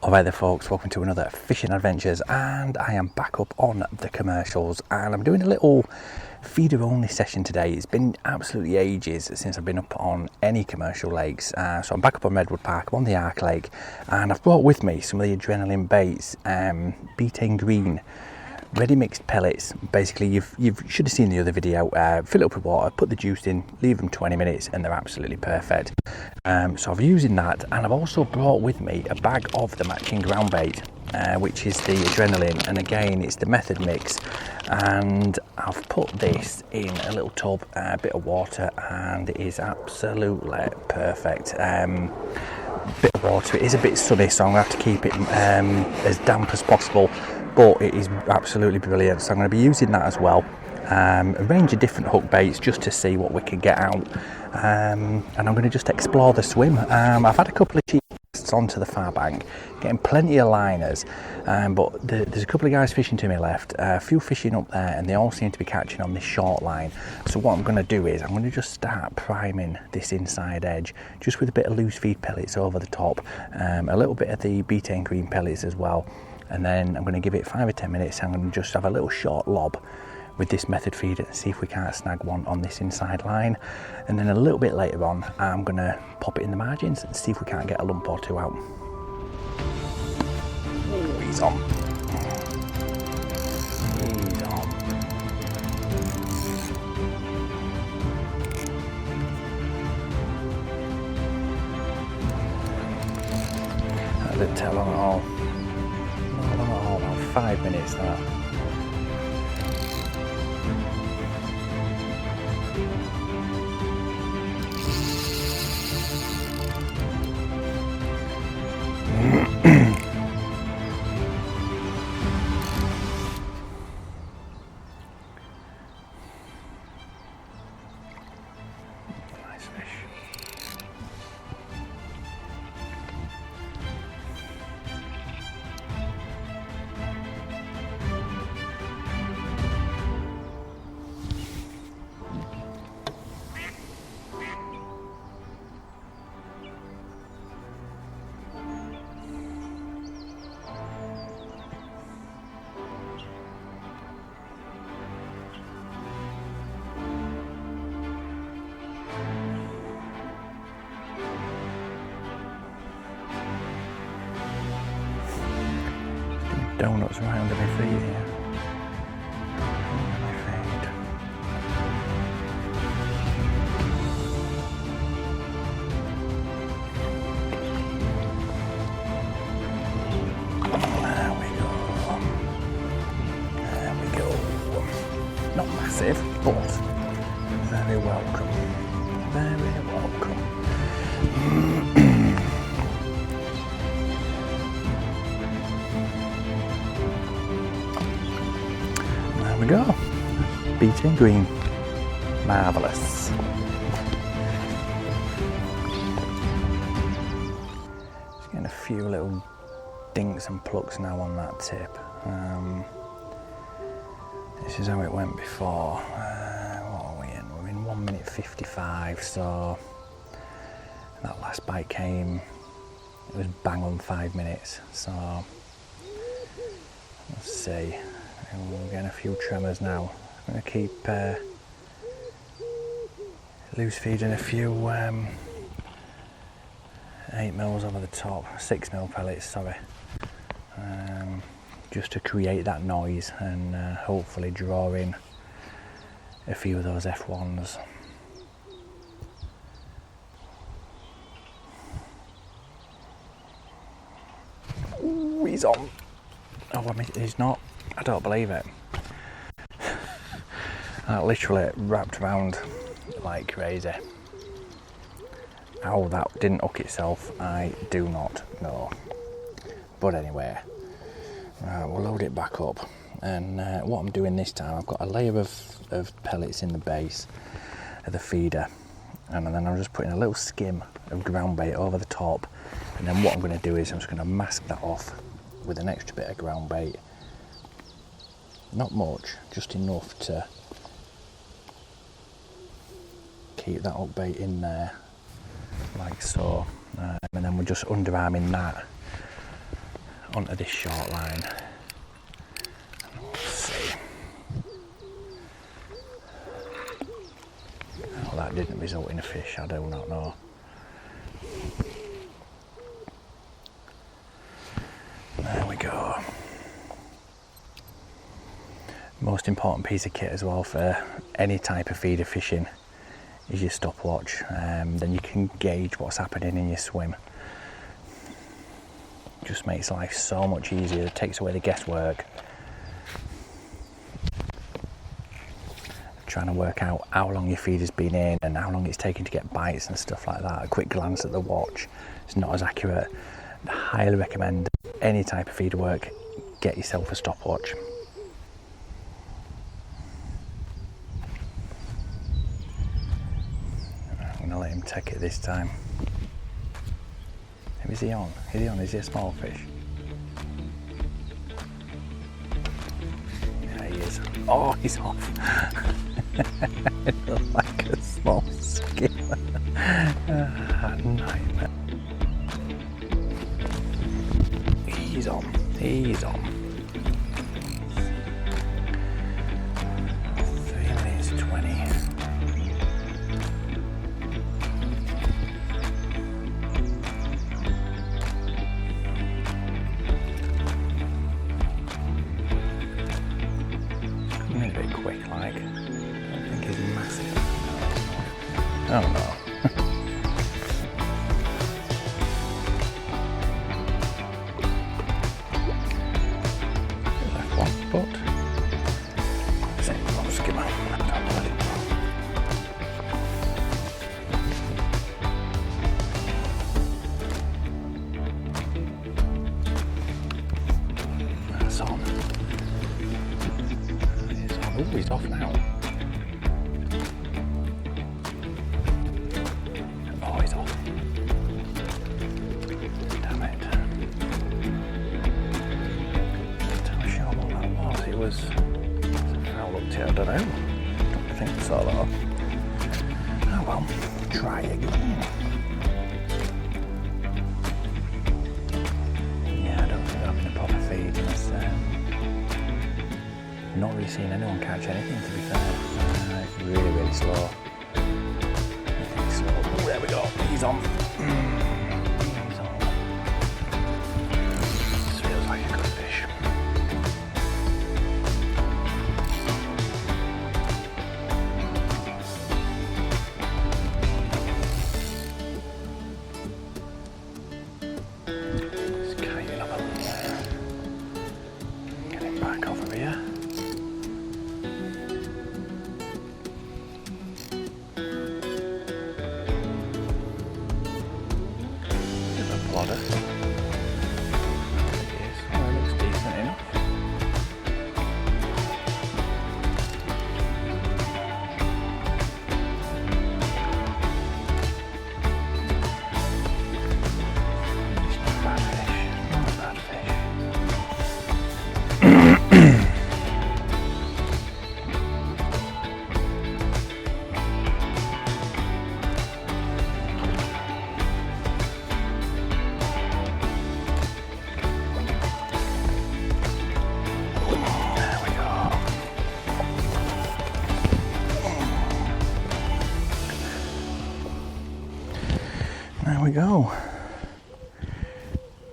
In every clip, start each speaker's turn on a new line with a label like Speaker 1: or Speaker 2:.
Speaker 1: Alright there folks, welcome to another fishing adventures, and I am back up on the commercials and I'm doing a little feeder only session today. It's been absolutely ages since I've been up on any commercial lakes, so I'm back up on Redwood Park, I'm on the Ark Lake, and I've brought with me some of the adrenaline baits, Betaine Green, ready mixed pellets. Basically you should have seen the other video. Fill it up with water, put the juice in, leave them 20 minutes and they're absolutely perfect. So I've using that, and I've also brought with me a bag of the matching ground bait, which is the adrenaline, and again it's the method mix, and I've put this in a little tub, a bit of water, and it is absolutely perfect. Bit of water, it is a bit sunny, so I'm going to have to keep it as damp as possible, but it is absolutely brilliant. So I'm going to be using that as well. A range of different hook baits just to see what we can get out, and I'm going to just explore the swim. I've had a couple of cheap casts onto the far bank, getting plenty of liners, but there's a couple of guys fishing to my left, a few fishing up there, and they all seem to be catching on this short line. So what I'm going to do is I'm going to just start priming this inside edge just with a bit of loose feed pellets over the top, a little bit of the Betaine Green pellets as well, and then I'm going to give it 5 or 10 minutes. I'm going to just have a little short lob with this method feeder and see if we can't snag one on this inside line, and then a little bit later on I'm going to pop it in the margins and see if we can't get a lump or two out. Ooh, he's on. He's on. That didn't take long at all. Not long at all, about 5 minutes that. Nice fish. Donuts right under my feet here. Under my feet. There we go. There we go. Not massive, but very welcome. Very welcome. There we go, Betaine Green, marvellous. Just getting a few little dinks and plucks now on that tip. This is how it went before. What are we in? We're in 1 minute 55, so that last bite came, it was bang on 5 minutes, so let's see. We're getting a few tremors now. I'm going to keep loose feeding a few 8mm over the top, 6mm pellets, sorry, just to create that noise and hopefully draw in a few of those F1s. Ooh, he's on. Oh, I mean, he's not. I don't believe it. That literally wrapped around like crazy. How that didn't hook itself, I do not know. But anyway, we'll load it back up. And what I'm doing this time, I've got a layer of pellets in the base of the feeder. And then I'm just putting a little skim of ground bait over the top. And then what I'm going to do is I'm just going to mask that off with an extra bit of ground bait. Not much, just enough to keep that hook bait in there, like so. And then we're just underarming that onto this short line. Let's see. Oh, that didn't result in a fish, I do not know. There we go. Most important piece of kit as well for any type of feeder fishing is your stopwatch. Then you can gauge what's happening in your swim. Just makes life so much easier. It takes away the guesswork. Trying to work out how long your feeder's been in and how long it's taken to get bites and stuff like that. A quick glance at the watch is not as accurate. I highly recommend any type of feeder work, get yourself a stopwatch. I'm going to let him take it this time. Is he on? Is he on? Is he a small fish? Yeah, he is. Oh, he's off. Like a small skimmer. Nightmare. He's on. He's on. 3 minutes 20. Coming a bit quick, like. I don't think he's massive. Oh no. But same one skimmer. Don't let it go. That's on. He's on. Oh, he's off now. Oh, he's off. Damn it. It was how looked it, I don't know. I think so though. Oh well, try again. Yeah, I don't think I'm having a proper feed. Not really seen anyone catch anything, to be fair. It's really, really slow. Really slow. Oh, there we go. He's on. He's on. This feels like a good fish. Back over here. Bit of a plodder. There it is. Oh, it looks decent enough. It's not a bad fish. Not a bad fish. There we go.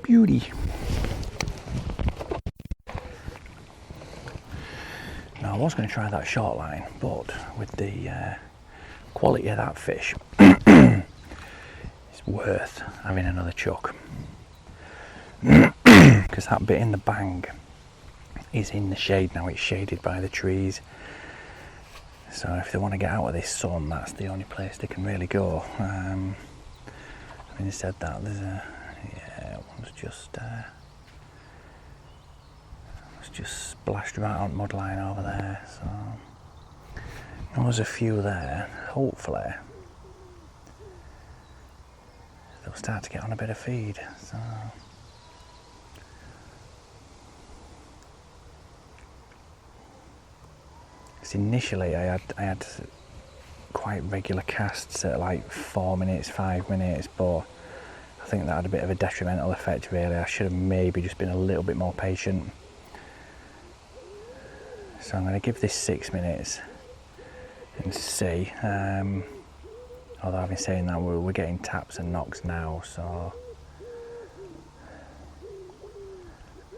Speaker 1: Beauty. Now I was going to try that short line, but with the quality of that fish, it's worth having another chuck. Because that bit in the bang is in the shade now, it's shaded by the trees. So if they want to get out of this sun, that's the only place they can really go. Having said that, there's a one's just splashed right on mud line over there. So there's a few there. Hopefully they'll start to get on a bit of feed. So because initially I had quite regular casts at like 4 minutes, 5 minutes, but I think that had a bit of a detrimental effect really. I should have maybe just been a little bit more patient. So I'm going to give this 6 minutes and see. Although I've been saying that we're getting taps and knocks now, so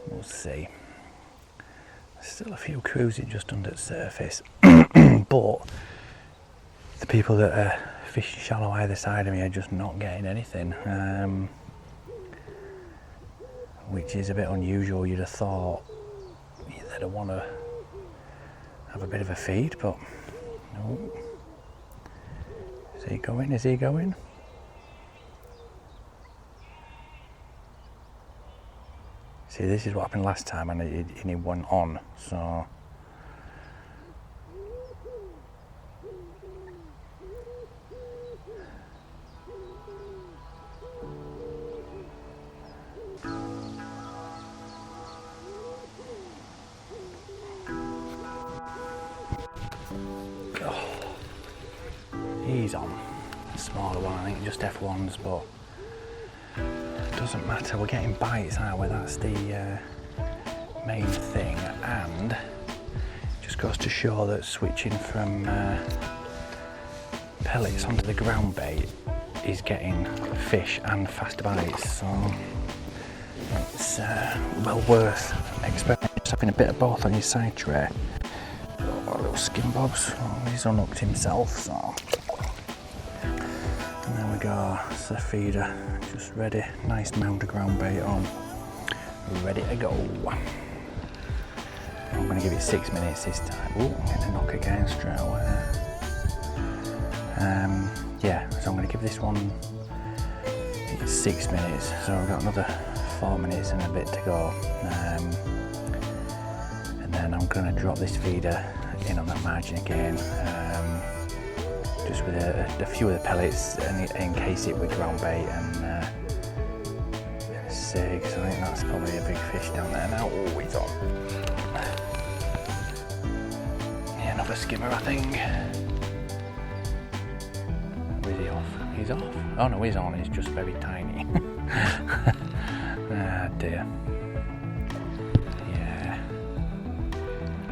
Speaker 1: we'll see. Still a few cruising just under the surface, but the people that are fishing shallow either side of me are just not getting anything, which is a bit unusual. You'd have thought they'd want to have a bit of a feed, but no. Is he going? Is he going? See, this is what happened last time, and it went on, so. Oh. He's on. A smaller one, I think just F1s, but it doesn't matter. We're getting bites, aren't we? That's the main thing, and it just goes to show that switching from pellets onto the ground bait is getting fish and faster bites, so it's well worth experimenting. Just having a bit of both on your side tray. Oh, little skin bobs. Oh, he's unhooked himself, so. And there we go, it's the feeder, just ready. Nice amount of ground bait on, ready to go. I'm going to give it 6 minutes this time. Oh, I'm getting a knock again straight away. Yeah, so I'm going to give this one 6 minutes, so we've got another 4 minutes and a bit to go. And then I'm going to drop this feeder in on that margin again. Just with a few of the pellets and encase it with ground bait and see, because I think that's probably a big fish down there now. Oh, he's on. Yeah, another skimmer, I think. Or is he off? He's off. Oh no, he's on, he's just very tiny. Ah dear. Yeah.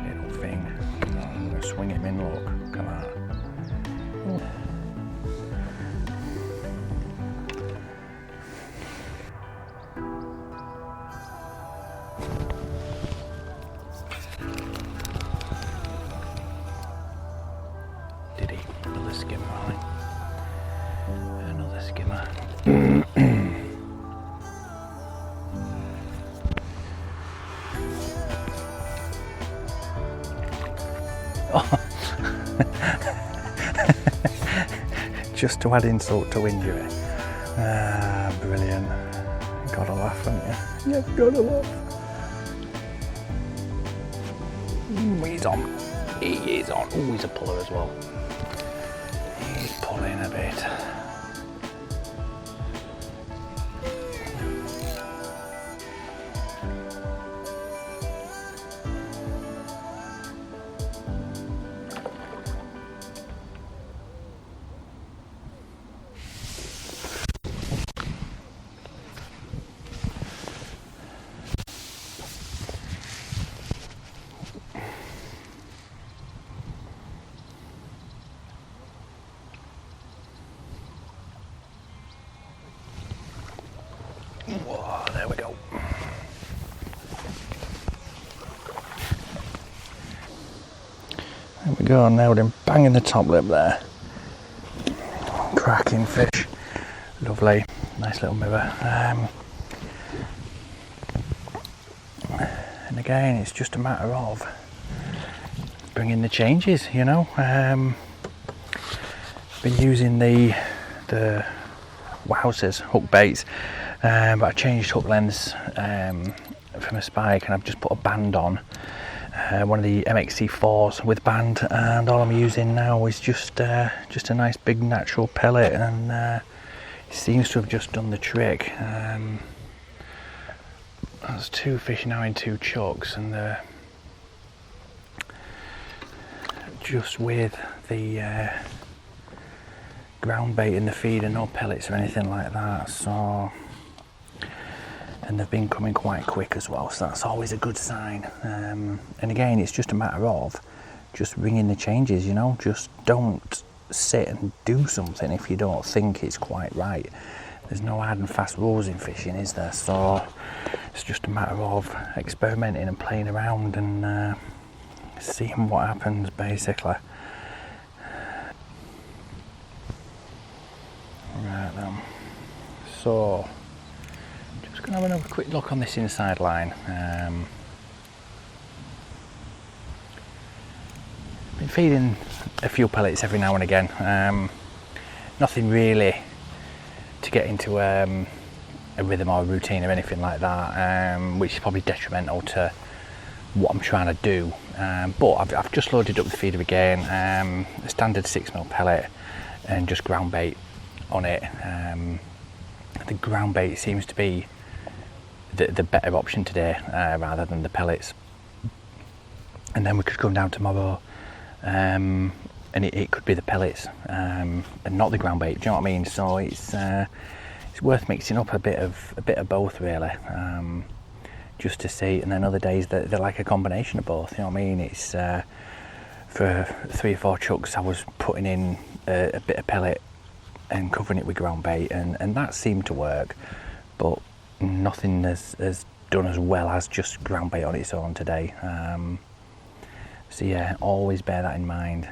Speaker 1: Little thing. I'm going to swing him in, look. Come on. Did he? Another skimmer, I think. Another skimmer. Oh. Just to add insult to injury. Ah, brilliant. Gotta laugh, haven't you? You've gotta laugh. He's on. He is on. Oh, he's a puller as well. He's pulling a bit. Whoa, there we go. There we go, nailed him bang in the top lip there. Cracking fish. Lovely, nice little mirror. And again, it's just a matter of bringing the changes, you know. Been using the Wowzers hook baits. But I changed hook lengths from a spike, and I've just put a band on, one of the MXC4s with band, and all I'm using now is just a nice big natural pellet, and it seems to have just done the trick. That's 2 fish now in 2 chucks, and just with the ground bait in the feed and no pellets or anything like that, so, and they've been coming quite quick as well, so that's always a good sign. And again, it's just a matter of just ringing the changes, you know, just don't sit and do something if you don't think it's quite right. There's no hard and fast rules in fishing, is there? So it's just a matter of experimenting and playing around and seeing what happens, basically. Right then, so just going to have another quick look on this inside line. Been feeding a few pellets every now and again. Nothing really to get into a rhythm or a routine or anything like that, which is probably detrimental to what I'm trying to do. But I've just loaded up the feeder again, a standard 6mm pellet and just ground bait on it. The ground bait seems to be the better option today, rather than the pellets. And then we could come down tomorrow and it could be the pellets and not the ground bait. Do you know what I mean? So it's worth mixing up a bit of both, really, just to see. And then other days they're like a combination of both. You know what I mean? It's for 3 or 4 chucks I was putting in a bit of pellet and covering it with ground bait, and that seemed to work, but nothing has done as well as just ground bait on its own today. So yeah, always bear that in mind.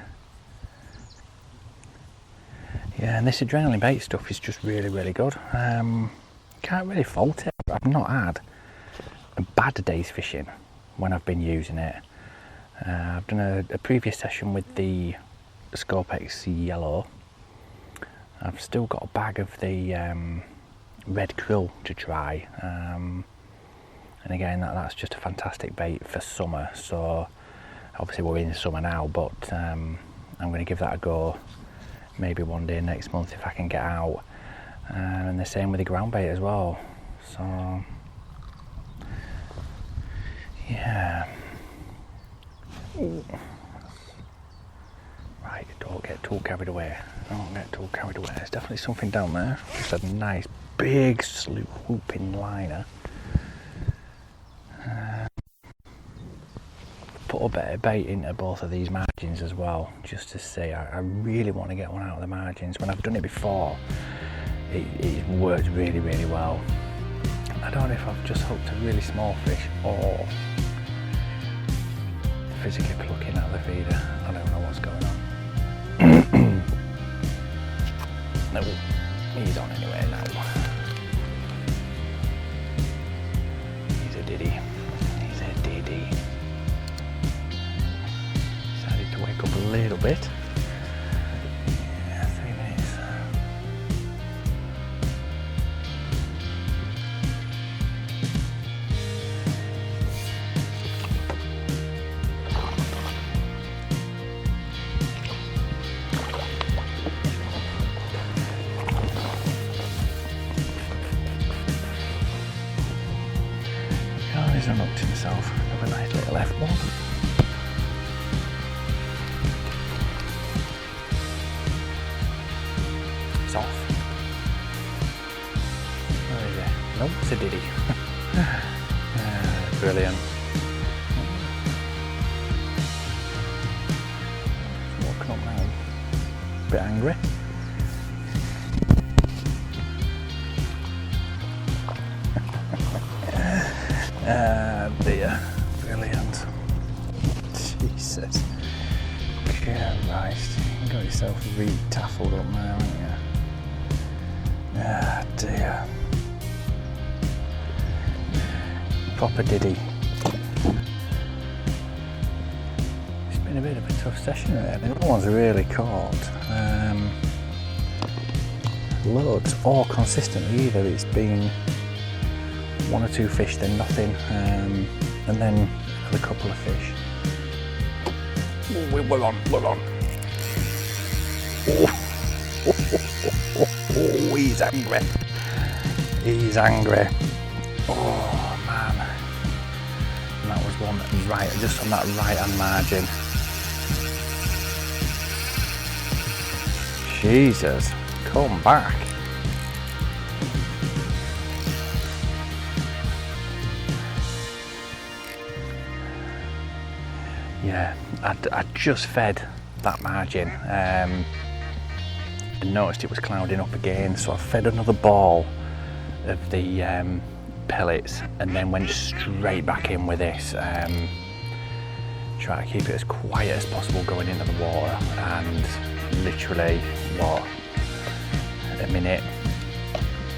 Speaker 1: Yeah, and this adrenaline bait stuff is just really, really good. Can't really fault it. I've not had a bad day's fishing when I've been using it. I've done a previous session with the Scopex Yellow. I've still got a bag of the red krill to try. And again, that's just a fantastic bait for summer. So obviously we're in summer now, but I'm going to give that a go. Maybe one day next month if I can get out. And the same with the ground bait as well. So yeah. Ooh. Right, don't get too carried away. Don't get too carried away. There's definitely something down there. Just a nice big swooping liner. Put a bit of bait into both of these margins as well, just to see. I really want to get one out of the margins. When I've done it before, it worked really, really well. I don't know if I've just hooked a really small fish or physically plucking out the feeder. I don't know what's going on. No, he's on anyway now. He's a diddy. He's a diddy. Decided to wake up a little bit. Yeah, 3 minutes. He's unhooked himself. Have a nice little F1. It's off. Where is it? Nope, it's a diddy. Brilliant. He's walking up now. Bit angry. Dear, brilliant. Jesus Christ, you got yourself re-taffled up now, haven't you? Ah, dear. Proper diddy. It's been a bit of a tough session there. No one's really caught loads or consistently either. It's been 1 or 2 fish, then nothing, and then a couple of fish. We're on. Oh, he's angry. He's angry. Oh man. And that was one right, just on that right hand margin. Jesus. come back. Yeah, I just fed that margin and noticed it was clouding up again, so I fed another ball of the pellets and then went straight back in with this. Try to keep it as quiet as possible going into the water, and literally, what, a minute,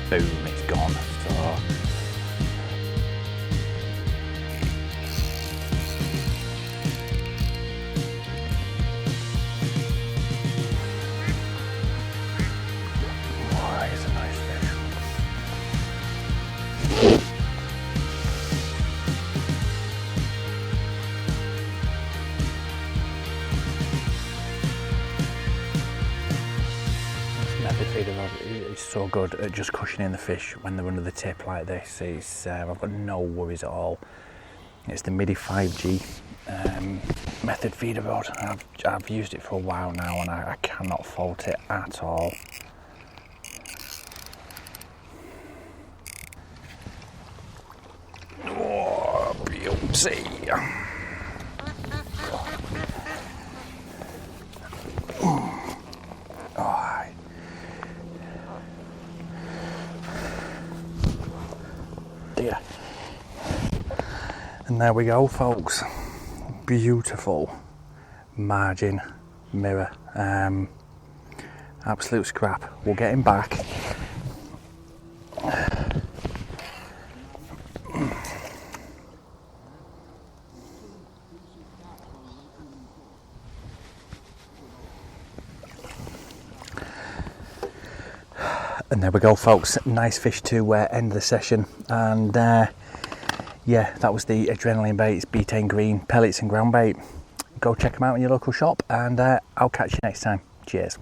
Speaker 1: boom, it's gone. So method feeder rod is so good at just cushioning the fish when they're under the tip like this. It's I've got no worries at all. It's the MIDI 5G method feeder rod. I've used it for a while now and I cannot fault it at all. Oh, beauty. Dear. And there we go, folks. Beautiful margin mirror. Absolute scrap. We'll get him back. And there we go, folks. Nice fish to end the session. And yeah, that was the adrenaline baits, Betaine Green, pellets and ground bait. Go check them out in your local shop, and I'll catch you next time. Cheers.